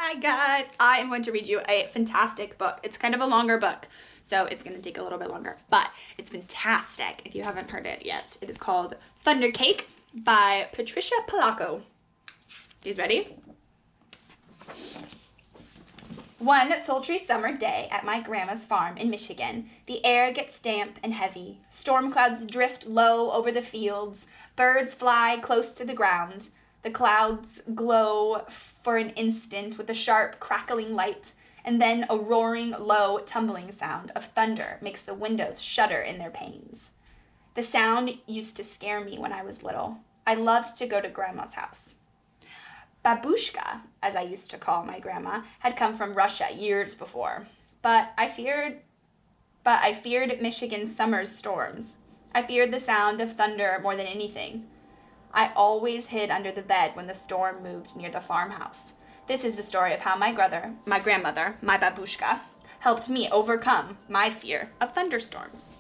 Hi guys, I am going to read you a fantastic book. It's kind of a longer book, so it's going to take a little bit longer, but it's fantastic if you haven't heard it yet. It is called Thunder Cake by Patricia Polacco. You guys ready? One sultry summer day at my grandma's farm in Michigan, the air gets damp and heavy. Storm clouds drift low over the fields. Birds fly close to the ground. The clouds glow for an instant with a sharp, crackling light, and then a roaring, low, tumbling sound of thunder makes the windows shudder in their panes. The sound used to scare me when I was little. I loved to go to Grandma's house. Babushka, as I used to call my grandma, had come from Russia years before, but I feared Michigan's summer's storms. I feared the sound of thunder more than anything. I always hid under the bed when the storm moved near the farmhouse. This is the story of how my grandmother, my babushka, helped me overcome my fear of thunderstorms.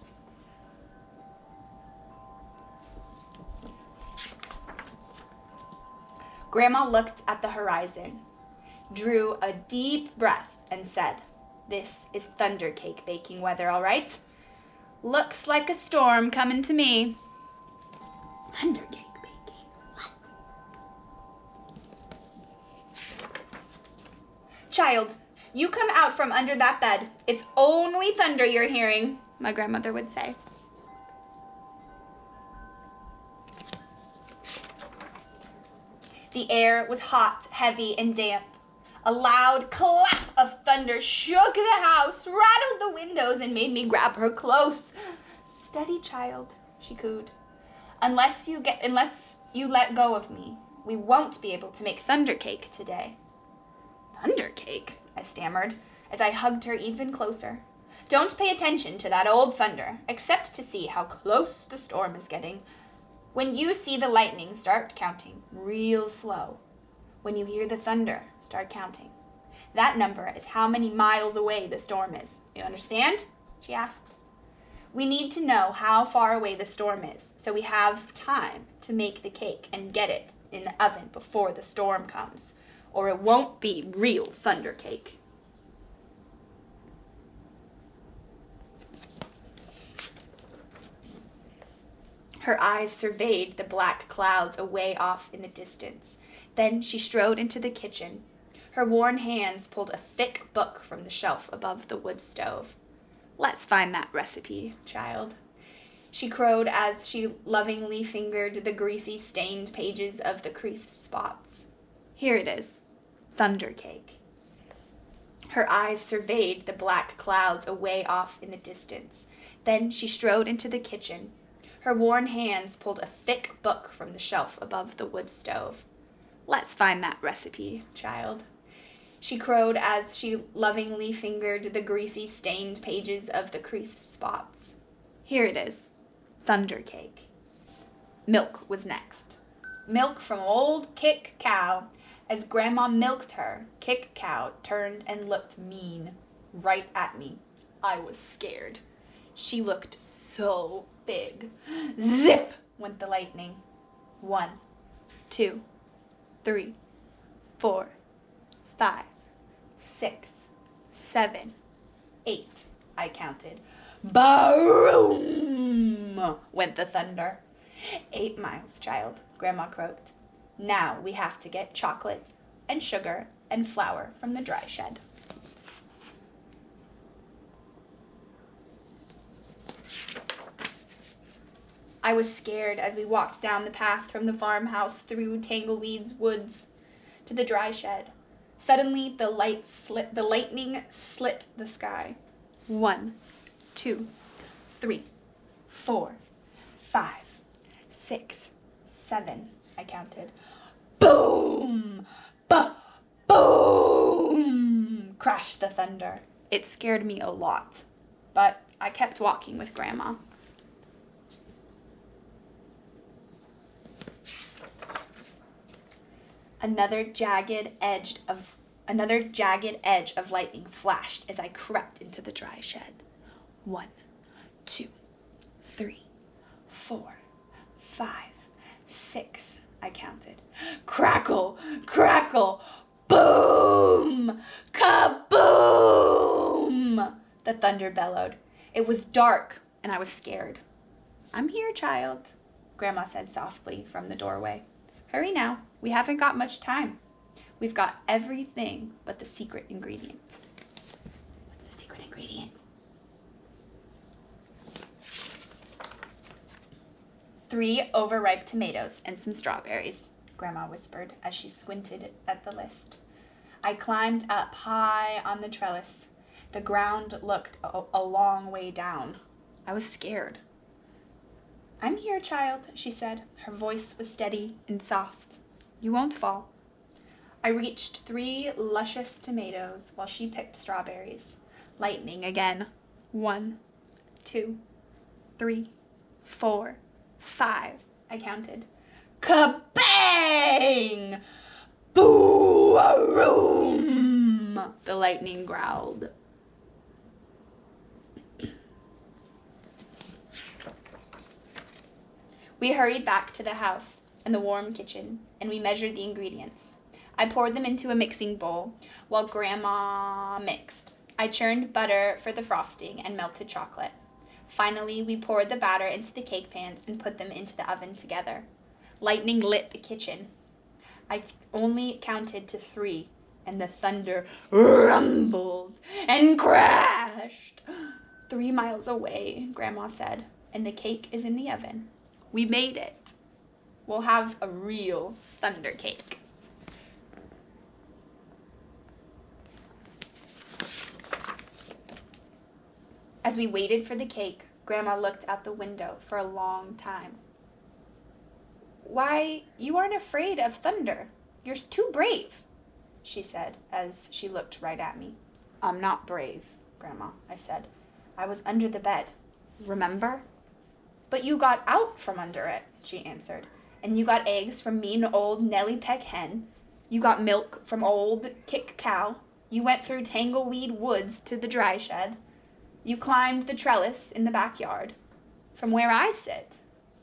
Grandma looked at the horizon, drew a deep breath, and said, "This is thunder cake baking weather, all right? Looks like a storm coming to me." Thunder cake baking? What? "Child, you come out from under that bed. It's only thunder you're hearing," my grandmother would say. The air was hot, heavy, and damp. A loud clap of thunder shook the house, rattled the windows, and made me grab her close. "Steady, child," she cooed. Unless you let go of me, we won't be able to make thunder cake today." "Thunder cake?" I stammered, as I hugged her even closer. "Don't pay attention to that old thunder, except to see how close the storm is getting. When you see the lightning, start counting real slow. When you hear the thunder, start counting. That number is how many miles away the storm is. You understand?" she asked. "We need to know how far away the storm is, so we have time to make the cake and get it in the oven before the storm comes, or it won't be real thunder cake." Her eyes surveyed the black clouds away off in the distance. Then she strode into the kitchen. Her worn hands pulled a thick book from the shelf above the wood stove. "Let's find that recipe, child," she crowed as she lovingly fingered the greasy, stained pages of the creased spots. "Here it is, thunder cake." Her eyes surveyed the black clouds away off in the distance. Then she strode into the kitchen. Her worn hands pulled a thick book from the shelf above the wood stove. "Let's find that recipe, child," she crowed as she lovingly fingered the greasy, stained pages of the creased spots. "Here it is, thunder cake." Milk was next. Milk from old Kick Cow. As Grandma milked her, Kick Cow turned and looked mean, right at me. I was scared. She looked so big. Zip went the lightning. 1, 2, 3, 4, 5, 6, 7, 8, I counted. Boom went the thunder. 8 miles, child, Grandma croaked. Now we have to get chocolate and sugar and flour from the dry shed. I was scared as we walked down the path from the farmhouse through Tangleweed's woods to the dry shed. Suddenly, the lightning slit the sky. 1, 2, 3, 4, 5, 6, 7, I counted. Boom! Boom! Crashed the thunder. It scared me a lot, but I kept walking with Grandma. Another jagged edge of lightning flashed as I crept into the dry shed. 1, 2, 3, 4, 5, 6, I counted. Crackle, crackle, boom! Kaboom! Kaboom! The thunder bellowed. It was dark, and I was scared. I'm here, child, Grandma said softly from the doorway. Hurry now. We haven't got much time. We've got everything but the secret ingredient. What's the secret ingredient? 3 overripe tomatoes and some strawberries, Grandma whispered as she squinted at the list. I climbed up high on the trellis. The ground looked a long way down. I was scared. I'm here, child, she said. Her voice was steady and soft. You won't fall. I reached 3 luscious tomatoes while she picked strawberries. Lightning again. 1, 2, 3, 4, 5, I counted. Kabang! Boo-a-room! The lightning growled. We hurried back to the house and the warm kitchen, and we measured the ingredients. I poured them into a mixing bowl while Grandma mixed. I churned butter for the frosting and melted chocolate. Finally, we poured the batter into the cake pans and put them into the oven together. Lightning lit the kitchen. I only counted to 3, and the thunder rumbled and crashed. 3 miles away, Grandma said, and the cake is in the oven. We made it. We'll have a real thunder cake. As we waited for the cake, Grandma looked out the window for a long time. Why, you aren't afraid of thunder. You're too brave, she said as she looked right at me. I'm not brave, Grandma, I said. I was under the bed. Remember? But you got out from under it, she answered. And you got eggs from mean old Nellie Peck hen. You got milk from old Kick Cow. You went through Tangleweed Woods to the dry shed. You climbed the trellis in the backyard. From where I sit,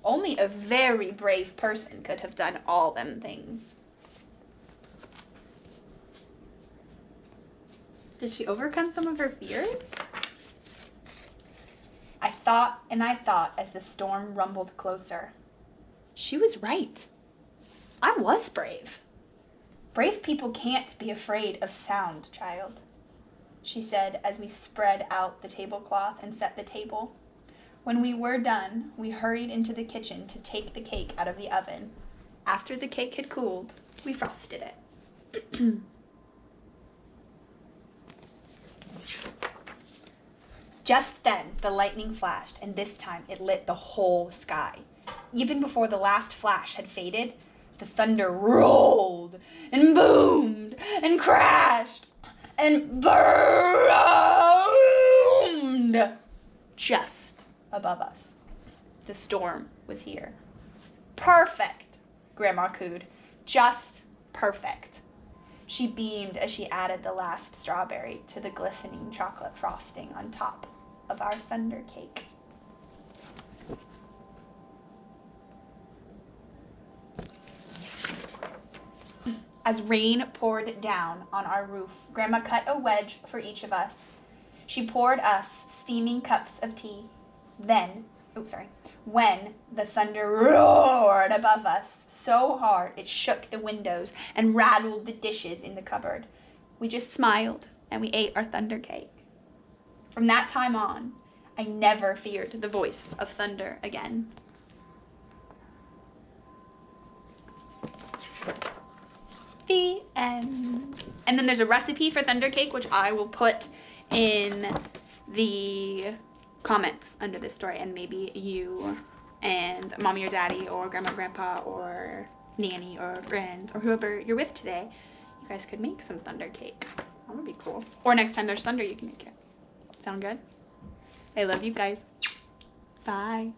only a very brave person could have done all them things. Did she overcome some of her fears? I thought and I thought as the storm rumbled closer. She was right. I was brave. Brave people can't be afraid of sound, child, she said as we spread out the tablecloth and set the table. When we were done, we hurried into the kitchen to take the cake out of the oven. After the cake had cooled, we frosted it. Just then, the lightning flashed, and this time it lit the whole sky. Even before the last flash had faded, the thunder rolled and boomed and crashed and boomed just above us. The storm was here. Perfect, Grandma cooed. Just perfect. She beamed as she added the last strawberry to the glistening chocolate frosting on top of our thunder cake. As rain poured down on our roof, Grandma cut a wedge for each of us. She poured us steaming cups of tea. When the thunder roared above us so hard it shook the windows and rattled the dishes in the cupboard, we just smiled and we ate our thunder cake. From that time on, I never feared the voice of thunder again. The end. And then there's a recipe for thunder cake, which I will put in the comments under this story, and maybe you and mommy or daddy or grandma or grandpa or nanny or friend or whoever you're with today, you guys could make some thunder cake. That would be cool. Or next time there's thunder, you can make it. Sound good? I love you guys. Bye.